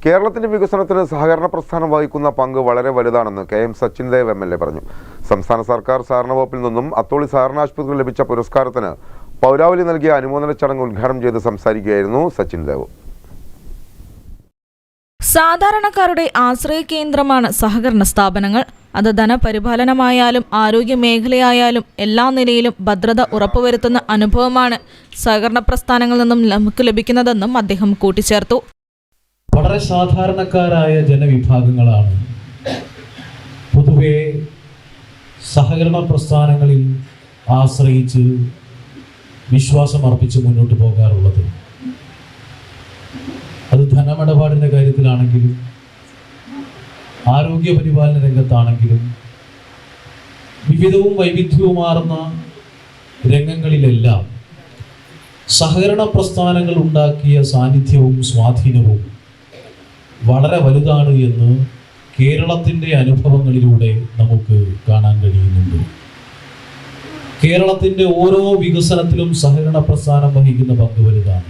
കേരളത്തിന്റെ വികസനത്തിന് സഹകരണ പ്രസ്ഥാനം വഹിക്കുന്ന പങ്ക് വളരെ വലുതാണെന്ന് കെ.എം. സച്ചിൻ ദേവ് എം.എൽ.എ. പറഞ്ഞു. സംസ്ഥാന സർക്കാർ സഹകരണ വകുപ്പിൽ നിന്നും അത്തോളി സഹകരണ ആശുപത്രിയിൽ ലഭിച്ച പുരസ്കാരത്തിന് പൗരാവലി നൽകിയ അനുമോദന ചടങ്ങ് ഉദ്ഘാടനം ചെയ്ത് സംസാരിക്കുകയായിരുന്നു സച്ചിൻ ദേവ്. സാധാരണക്കാരുടെ ആശ്രയ കേന്ദ്രമാണ് സഹകരണ സ്ഥാപനങ്ങൾ. അത് ധനപരിപാലനമായാലും ആരോഗ്യ മേഖലയായാലും എല്ലാ നിലയിലും ഭദ്രത ഉറപ്പുവരുത്തുന്ന അനുഭവമാണ് സഹകരണ പ്രസ്ഥാനങ്ങളിൽ നിന്നും നമുക്ക് ലഭിക്കുന്നതെന്നും അദ്ദേഹം കൂട്ടിച്ചേർത്തു. വളരെ സാധാരണക്കാരായ ജനവിഭാഗങ്ങളാണ് പൊതുവെ സഹകരണ പ്രസ്ഥാനങ്ങളിൽ ആശ്രയിച്ച് വിശ്വാസം അർപ്പിച്ച് മുന്നോട്ട് പോകാറുള്ളത്. അത് ധനമിടപാടിൻ്റെ കാര്യത്തിലാണെങ്കിലും ആരോഗ്യ പരിപാലന രംഗത്താണെങ്കിലും വിവിധവും വൈവിധ്യവുമാർന്ന രംഗങ്ങളിലെല്ലാം സഹകരണ പ്രസ്ഥാനങ്ങൾ ഉണ്ടാക്കിയ സാന്നിധ്യവും സ്വാധീനവും വളരെ വലുതാണ് എന്ന് കേരളത്തിൻ്റെ അനുഭവങ്ങളിലൂടെ നമുക്ക് കാണാൻ കഴിയുന്നുണ്ട്. കേരളത്തിൻ്റെ ഓരോ വികസനത്തിലും സഹകരണ പ്രസ്ഥാനം വഹിക്കുന്ന പങ്ക് വലുതാണ്.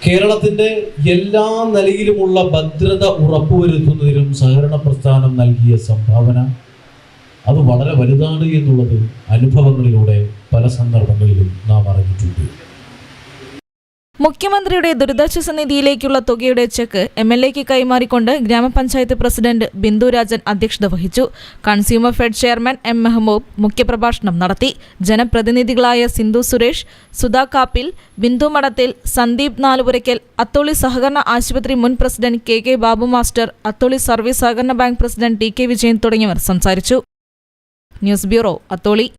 കേരളത്തിൻ്റെ എല്ലാ നിലയിലുമുള്ള ഭദ്രത ഉറപ്പുവരുത്തുന്നതിലും സഹകരണ പ്രസ്ഥാനം നൽകിയ സംഭാവന അത് വളരെ വലുതാണ് എന്നുള്ളത് അനുഭവങ്ങളിലൂടെ പല സന്ദർഭങ്ങളിലും നാം അറിഞ്ഞിട്ടുണ്ട്. മുഖ്യമന്ത്രിയുടെ ദുരിതാശ്വാസ നിധിയിലേക്കുള്ള തുകയുടെ ചെക്ക് എം.എൽ.എക്ക് കൈമാറിക്കൊണ്ട് ഗ്രാമപഞ്ചായത്ത് പ്രസിഡന്റ് ബിന്ദു രാജൻ അധ്യക്ഷത വഹിച്ചു. Consumer fed chairman M. Mehboob മുഖ്യപ്രഭാഷണം നടത്തി. ജനപ്രതിനിധികളായ സിന്ധു സുരേഷ്, സുധാ കാപ്പിൽ, ബിന്ദു മഠത്തിൽ, സന്ദീപ് നാലുപുരയ്ക്കൽ, അത്തോളി സഹകരണ ആശുപത്രി മുൻ president K. Babu master, Atholi service സഹകരണ bank president T. K. Vijayan തുടങ്ങിയവർ സംസാരിച്ചു. News bureau, Atholi.